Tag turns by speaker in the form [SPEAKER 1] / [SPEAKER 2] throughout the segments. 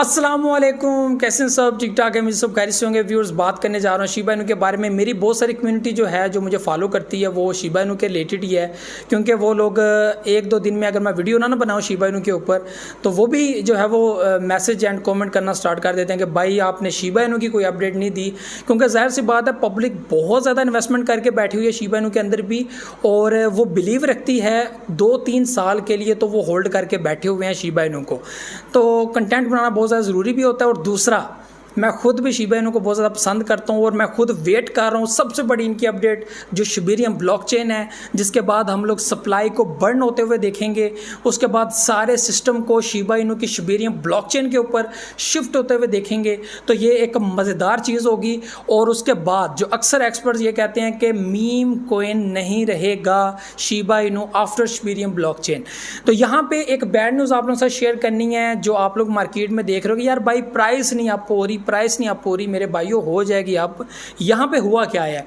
[SPEAKER 1] अस्सलामुअलैकुम, कैसे हैं सब? ठीक ठाक है, मुझे सब खैरियत से होंगे। व्यूअर्स, बात करने जा रहा हूँ शिबा इनू के बारे में। मेरी बहुत सारी कम्युनिटी जो है, जो मुझे फॉलो करती है, वो शिबा इनू के रिलेटेड ही है, क्योंकि वो लोग एक दो दिन में अगर मैं वीडियो ना बनाऊँ शिबा इनू के ऊपर, तो वो भी जो है वो मैसेज एंड कमेंट करना स्टार्ट कर देते हैं कि भाई आपने शिबा इनू की कोई अपडेट नहीं दी। क्योंकि जाहिर सी बात है, पब्लिक बहुत ज़्यादा इन्वेस्टमेंट करके बैठी हुई है शिबा इनू के अंदर भी, और वो बिलीव रखती है 2-3 साल के लिए, तो वो होल्ड करके बैठे हुए हैं शिबा इनू को। तो कंटेंट बनाना बहुत ज़्यादा ज़रूरी भी होता है। और दूसरा, मैं खुद भी शिबा इनू को बहुत ज़्यादा पसंद करता हूँ और मैं खुद वेट कर रहा हूँ सबसे बड़ी इनकी अपडेट, जो शिबेरियम ब्लॉकचेन है, जिसके बाद हम लोग सप्लाई को बर्न होते हुए देखेंगे। उसके बाद सारे सिस्टम को शिबा इनू की शिबेरियम ब्लॉकचेन के ऊपर शिफ्ट होते हुए देखेंगे। तो ये एक मज़ेदार चीज़ होगी। और उसके बाद जो अक्सर एक्सपर्ट्स ये कहते हैं कि मीम कॉइन नहीं रहेगा Shiba Inu after Shibarium blockchain. तो यहाँ पे एक बैड न्यूज़ आप लोगों से शेयर करनी है। जो आप लोग मार्केट में देख रहे हो कि यार भाई प्राइस नहीं अप हो रही, मेरे भाइयों हो जाएगी अप। यहाँ पे हुआ क्या है,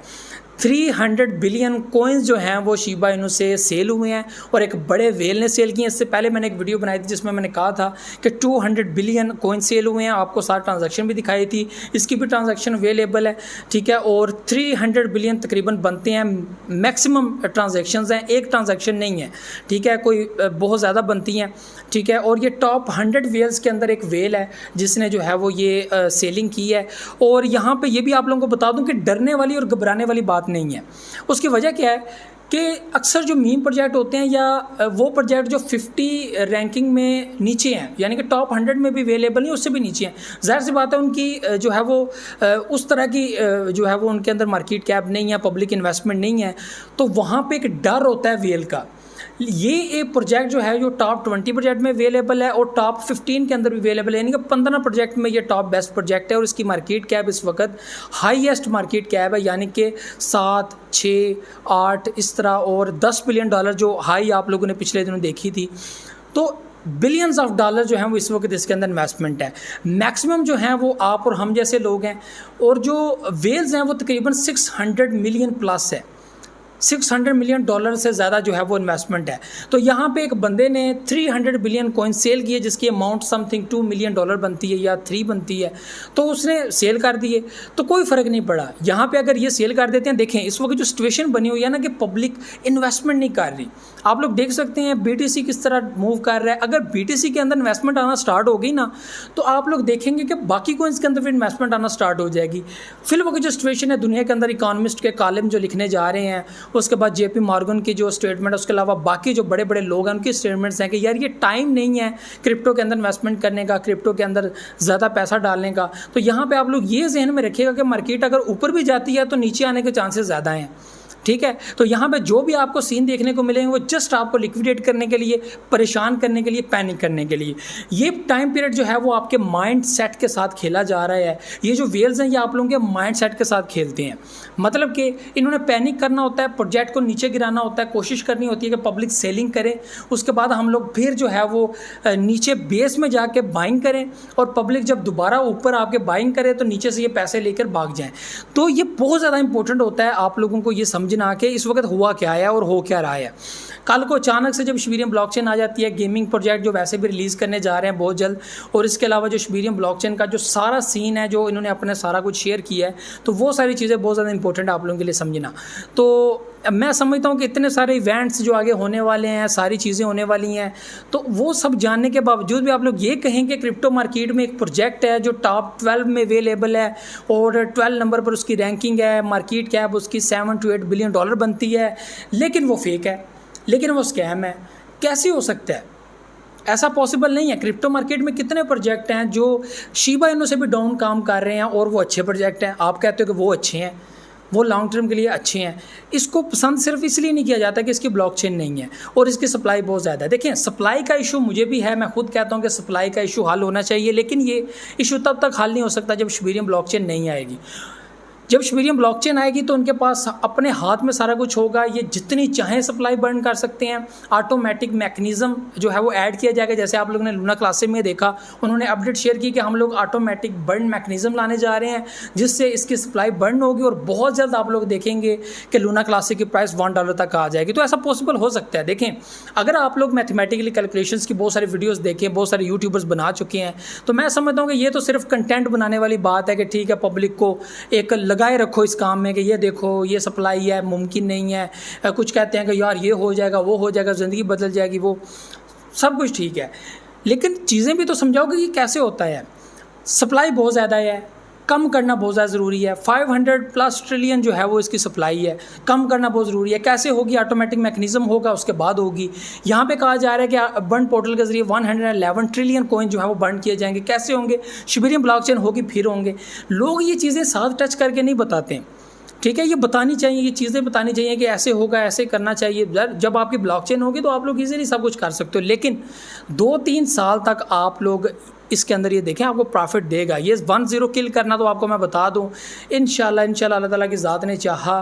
[SPEAKER 1] 300 बिलियन कॉइन्स जो हैं वो शिबा इनू से सेल हुए हैं और एक बड़े वेल ने सेल किए हैं। इससे पहले मैंने एक वीडियो बनाई थी जिसमें मैंने कहा था कि 200 बिलियन कॉइन सेल हुए हैं, आपको सारा ट्रांजैक्शन भी दिखाई थी, इसकी भी ट्रांजैक्शन अवेलेबल है, ठीक है। और 300 बिलियन तकरीबन बनते हैं, मैक्सिमम ट्रांजैक्शंस हैं, एक ट्रांजैक्शन नहीं है, ठीक है, कोई बहुत ज़्यादा बनती हैं, ठीक है। और ये टॉप 100 वेल्स के अंदर एक वेल है जिसने जो है वो ये सेलिंग की है। और यहाँ पर ये भी आप लोगों को बता दूँ कि डरने वाली और घबराने वाली बात नहीं है। उसकी वजह क्या है कि अक्सर जो मीम प्रोजेक्ट होते हैं या वो प्रोजेक्ट जो 50 रैंकिंग में नीचे हैं, यानी कि टॉप 100 में भी अवेलेबल नहीं, उससे भी नीचे हैं, जाहिर सी बात है उनकी जो है वो उस तरह की जो है वो उनके अंदर मार्केट कैप नहीं है, पब्लिक इन्वेस्टमेंट नहीं है। तो वहाँ पे एक डर होता है वेल का। ये एक प्रोजेक्ट जो है जो टॉप 20 प्रोजेक्ट में अवेलेबल है और टॉप 15 के अंदर भी अवेलेबल है, यानी कि 15 प्रोजेक्ट में ये टॉप बेस्ट प्रोजेक्ट है। और इसकी मार्केट कैप इस वक्त हाईएस्ट मार्केट कैप है, यानी कि 7, 6, 8 इस तरह, और $10 बिलियन जो हाई आप लोगों ने पिछले दिनों देखी थी। तो बिलियंस ऑफ डॉलर जो हैं वो इस वक्त इसके अंदर इन्वेस्टमेंट है। मैक्सिमम जो हैं वो आप और हम जैसे लोग हैं, और जो वेल्स हैं वो तकरीबन 600 मिलियन प्लस है, $600 मिलियन से ज़्यादा जो है वो इन्वेस्टमेंट है। तो यहाँ पे एक बंदे ने 300 बिलियन कॉइन सेल किए, जिसकी अमाउंट समथिंग $2 मिलियन बनती है या 3 बनती है। तो उसने सेल कर दिए, तो कोई फ़र्क नहीं पड़ा। यहाँ पे अगर ये सेल कर देते हैं, देखें इस वक्त जो सिचुएशन बनी हुई है ना कि पब्लिक इन्वेस्टमेंट नहीं कर रही, आप लोग देख सकते हैं BTC किस तरह मूव कर रहा है। अगर BTC के अंदर इन्वेस्टमेंट आना स्टार्ट हो गई ना, तो आप लोग देखेंगे कि बाकी कॉइन्स के अंदर भी इन्वेस्टमेंट आना स्टार्ट हो जाएगी। फिर वो जो सिचुएशन है दुनिया के अंदर, इकोनॉमिस्ट के कॉलम जो लिखने जा रहे हैं, उसके बाद JP मॉर्गन की जो स्टेटमेंट है, उसके अलावा बाकी जो बड़े बड़े लोग हैं उनकी स्टेटमेंट्स हैं कि यार ये टाइम नहीं है क्रिप्टो के अंदर इन्वेस्टमेंट करने का, क्रिप्टो के अंदर ज़्यादा पैसा डालने का। तो यहाँ पे आप लोग ये जहन में रखिएगा कि मार्केट अगर ऊपर भी जाती है तो नीचे आने के चांसेस ज़्यादा हैं, ठीक है। तो यहाँ पे जो भी आपको सीन देखने को मिलेंगे वो जस्ट आपको लिक्विडेट करने के लिए, परेशान करने के लिए, पैनिक करने के लिए। ये टाइम पीरियड जो है वो आपके माइंड सेट के साथ खेला जा रहा है। ये जो वेल्स हैं ये आप लोगों के माइंड सेट के साथ खेलते हैं। मतलब कि इन्होंने पैनिक करना होता है, प्रोजेक्ट को नीचे गिराना होता है, कोशिश करनी होती है कि पब्लिक सेलिंग करे, उसके बाद हम लोग फिर जो है वो नीचे बेस में जाके बाइंग करें, और पब्लिक जब दोबारा ऊपर आके बाइंग करे तो नीचे से ये पैसे लेकर भाग जाएँ। तो ये बहुत ज़्यादा इंपॉर्टेंट होता है आप लोगों को ये समझ ना कि इस वक्त हुआ क्या है और हो क्या रहा है। कल को अचानक से जब शिबेरियम ब्लॉकचेन आ जाती है, गेमिंग प्रोजेक्ट जो वैसे भी रिलीज़ करने जा रहे हैं बहुत जल्द, और इसके अलावा जो शिबेरियम ब्लॉकचेन का जो सारा सीन है, जो इन्होंने अपने सारा कुछ शेयर किया है, तो वो सारी चीज़ें बहुत ज़्यादा इंपॉर्टेंट है आप लोगों के लिए समझना। तो मैं समझता हूँ कि इतने सारे इवेंट्स जो आगे होने वाले हैं, सारी चीज़ें होने वाली हैं, तो वो सब जानने के बावजूद भी आप लोग ये कहें कि क्रिप्टो मार्केट में एक प्रोजेक्ट है जो टॉप 12 में अवेलेबल है और 12 नंबर पर उसकी रैंकिंग है, मार्केट कैप उसकी $7 to $8 बिलियन बनती है, लेकिन वो फेक है, लेकिन वो स्कैम है। कैसे हो सकता है? ऐसा पॉसिबल नहीं है। क्रिप्टो मार्केट में कितने प्रोजेक्ट हैं जो शिबा इनू से भी डाउन काम कर रहे हैं और वो अच्छे प्रोजेक्ट हैं। आप कहते हो कि वो अच्छे हैं, वो लॉन्ग टर्म के लिए अच्छे हैं। इसको पसंद सिर्फ इसलिए नहीं किया जाता कि इसकी ब्लॉकचेन नहीं है और इसकी सप्लाई बहुत ज़्यादा है। देखें, सप्लाई का इशू मुझे भी है, मैं खुद कहता हूं कि सप्लाई का इशू हल होना चाहिए, लेकिन ये इशू तब तक हल नहीं हो सकता जब शिबेरियम ब्लॉकचेन नहीं आएगी। जब शिबेरियम ब्लॉकचेन आएगी तो उनके पास अपने हाथ में सारा कुछ होगा, ये जितनी चाहें सप्लाई बर्न कर सकते हैं। ऑटोमेटिक मैकेनिज़्म जो है वो ऐड किया जाएगा, जैसे आप लोगों ने लूना क्लासेस में देखा, उन्होंने अपडेट शेयर की कि हम लोग ऑटोमेटिक बर्न मैकेनिज़्म लाने जा रहे हैं जिससे इसकी सप्लाई बर्न होगी और बहुत जल्द आप लोग देखेंगे कि लूना क्लासेस की प्राइस $1 तक आ जाएगी। तो ऐसा पॉसिबल हो सकता है। देखें, अगर आप लोग मैथमेटिकली कैलकुलेशंस की बहुत सारी वीडियोज़ देखें, बहुत सारे यूट्यूबर्स बना चुके हैं, तो मैं समझता हूँ कि ये तो सिर्फ कंटेंट बनाने वाली बात है कि ठीक है पब्लिक को एक लगाए रखो इस काम में कि ये देखो ये सप्लाई है, मुमकिन नहीं है। कुछ कहते हैं कि यार ये हो जाएगा, वो हो जाएगा, ज़िंदगी बदल जाएगी, वो सब कुछ ठीक है, लेकिन चीज़ें भी तो समझाओ कि ये कैसे होता है। सप्लाई बहुत ज़्यादा है, कम करना बहुत ज़्यादा ज़रूरी है। 500+ ट्रिलियन जो है वो इसकी सप्लाई है, कम करना बहुत ज़रूरी है। कैसे होगी? ऑटोमेटिक मैकेनिज़्म होगा, उसके बाद होगी। यहाँ पे कहा जा रहा है कि बर्न पोर्टल के ज़रिए 111 ट्रिलियन कॉइन जो है वो बर्न किए जाएंगे। कैसे होंगे? शिबेरियम ब्लॉकचेन होगी फिर होंगे। लोग ये चीज़ें साथ टच करके नहीं बताते, ठीक है? ये बतानी चाहिए, ये चीज़ें बतानी चाहिए कि ऐसे होगा, ऐसे करना चाहिए। जब आपकी ब्लॉकचेन होगी तो आप लोग इजीली सब कुछ कर सकते हो, लेकिन 2-3 साल तक आप लोग इसके अंदर ये देखें, आपको प्रॉफिट देगा। ये 1-0 किल करना तो आपको मैं बता दूं, इंशाल्लाह अल्लाह ताला की ज़ात ने चाहा,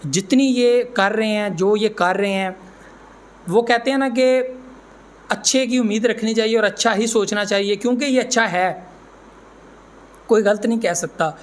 [SPEAKER 1] जितनी ये कर रहे हैं, जो ये कर रहे हैं, वो कहते हैं ना कि अच्छे की उम्मीद रखनी चाहिए और अच्छा ही सोचना चाहिए, क्योंकि ये अच्छा है, कोई गलत नहीं कह सकता।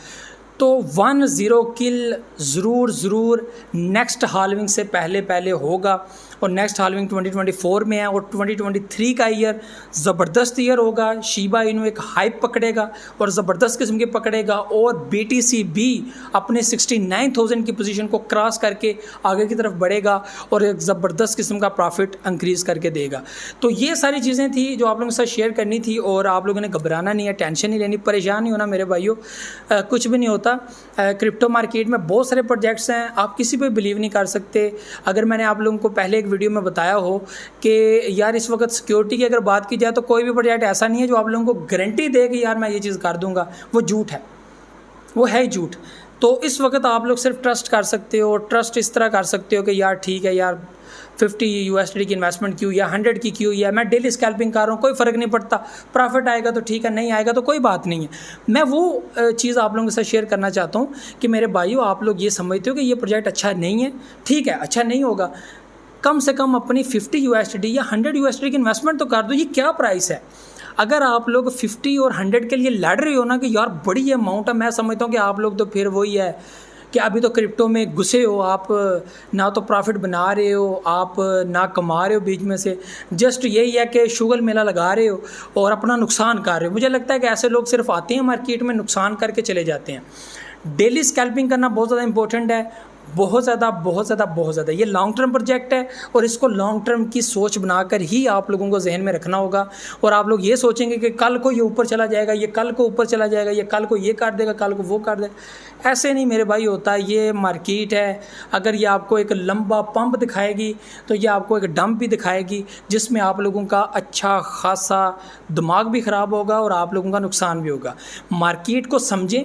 [SPEAKER 1] तो 1-0 किल ज़रूर नेक्स्ट हाल्विंग से पहले होगा, और नेक्स्ट हाल्विंग 2024 में है, और 2023 का ईयर ज़बरदस्त ईयर होगा। शिबा इनू एक हाइप पकड़ेगा और ज़बरदस्त किस्म के पकड़ेगा, और BTC भी अपने 69,000 की पोजीशन को क्रॉस करके आगे की तरफ बढ़ेगा और एक ज़बरदस्त किस्म का प्रॉफिट इंक्रीज़ करके देगा। तो ये सारी चीज़ें थी जो आप लोगों के साथ शेयर करनी थी, और आप लोगों ने घबराना नहीं है, टेंशन नहीं लेनी, परेशान नहीं होना मेरे भाइयों, कुछ भी नहीं होता। क्रिप्टो मार्केट में बहुत सारे प्रोजेक्ट्स हैं, आप किसी पे बिलीव नहीं कर सकते। अगर मैंने आप लोगों को पहले वीडियो में बताया हो कि यार इस वक्त सिक्योरिटी की अगर बात की जाए तो कोई भी प्रोजेक्ट ऐसा नहीं है जो आप लोगों को गारंटी दे कि यार मैं ये चीज़ कर दूंगा, वो झूठ है, वो है ही झूठ। तो इस वक्त आप लोग सिर्फ ट्रस्ट कर सकते हो, ट्रस्ट इस तरह कर सकते हो कि यार ठीक है यार $50 की इन्वेस्टमेंट क्यों या 100 की क्यों, या मैं डेली स्कैल्पिंग कर रहा हूँ, कोई फ़र्क नहीं पड़ता, प्रॉफिट आएगा तो ठीक है, नहीं आएगा तो कोई बात नहीं है। मैं वो चीज़ आप लोगों के साथ शेयर करना चाहता हूँ कि मेरे भाइयों, आप लोग ये समझते हो कि ये प्रोजेक्ट अच्छा नहीं है, ठीक है, अच्छा नहीं होगा, कम से कम अपनी $50 या $100 की इन्वेस्टमेंट तो कर दो। ये क्या प्राइस है? अगर आप लोग 50 और 100 के लिए लड़ रहे हो ना कि यार बड़ी अमाउंट है, मैं समझता हूँ कि आप लोग तो फिर वही है कि अभी तो क्रिप्टो में घुसे हो आप, ना तो प्रॉफिट बना रहे हो आप, ना कमा रहे हो बीच में से, जस्ट यही है कि शुगर मेला लगा रहे हो और अपना नुकसान कर रहे हो। मुझे लगता है कि ऐसे लोग सिर्फ आते हैं मार्केट में, नुकसान करके चले जाते हैं। डेली स्कैल्पिंग करना बहुत ज़्यादा इंपॉर्टेंट है, बहुत ज़्यादा। ये लॉन्ग टर्म प्रोजेक्ट है और इसको लॉन्ग टर्म की सोच बनाकर ही आप लोगों को जहन में रखना होगा। और आप लोग ये सोचेंगे कि कल को ये ऊपर चला जाएगा, ये कल को ऊपर चला जाएगा, ये कल को ये कर देगा, कल को वो कर देगा, ऐसे नहीं मेरे भाई होता। ये मार्केट है, अगर ये आपको एक लंबा पंप दिखाएगी तो ये आपको एक डंप भी दिखाएगी, जिसमें आप लोगों का अच्छा खासा दिमाग भी ख़राब होगा और आप लोगों का नुकसान भी होगा। मार्केट को समझें,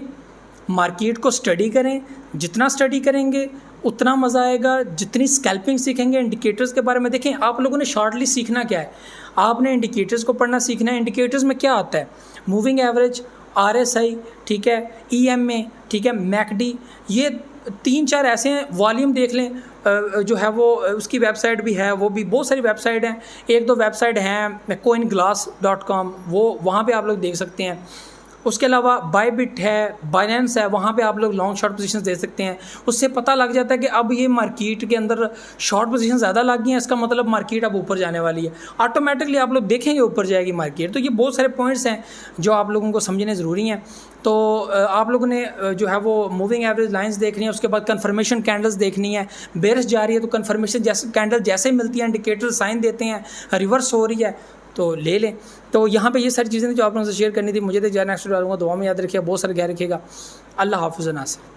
[SPEAKER 1] मार्केट को स्टडी करें, जितना स्टडी करेंगे उतना मज़ा आएगा। जितनी स्कैल्पिंग सीखेंगे, इंडिकेटर्स के बारे में देखें। आप लोगों ने शॉर्टली सीखना क्या है, आपने इंडिकेटर्स को पढ़ना सीखना है। इंडिकेटर्स में क्या आता है? मूविंग एवरेज, RSI, ठीक है, EMA, ठीक है, MACD, ये 3-4 ऐसे हैं। वॉल्यूम देख लें, जो है वो उसकी वेबसाइट भी है, वो भी बहुत सारी वेबसाइट हैं, 1-2 वेबसाइट हैं, coinglass.com, वो वहाँ पे आप लोग देख सकते हैं। उसके अलावा बायबिट है, बाइनेंस है, वहाँ पे आप लोग लॉन्ग शॉर्ट पोजीशंस दे सकते हैं। उससे पता लग जाता है कि अब ये मार्केट के अंदर शॉर्ट पोजीशन ज़्यादा लग गई हैं, इसका मतलब मार्केट अब ऊपर जाने वाली है। ऑटोमेटिकली आप लोग देखेंगे ऊपर जाएगी मार्केट। तो ये बहुत सारे पॉइंट्स हैं जो आप लोगों को समझने ज़रूरी हैं। तो आप लोगों ने जो है वो मूविंग एवरेज लाइंस देखनी है, उसके बाद कन्फर्मेशन कैंडल्स देखनी है। बेरिश जा रही है तो कन्फर्मेशन जैसे कैंडल जैसे मिलती है, इंडिकेटर साइन देते हैं, रिवर्स हो रही है तो ले लें। तो यहाँ पे ये सारी चीज़ें जो आप लोगों से शेयर करनी थी। मुझे तो नेक्स्ट डालूंगा, दुआ में याद रखिएगा, बहुत सारे ख्याल रखिएगा। अल्लाह हाफ़िज़ नासिर।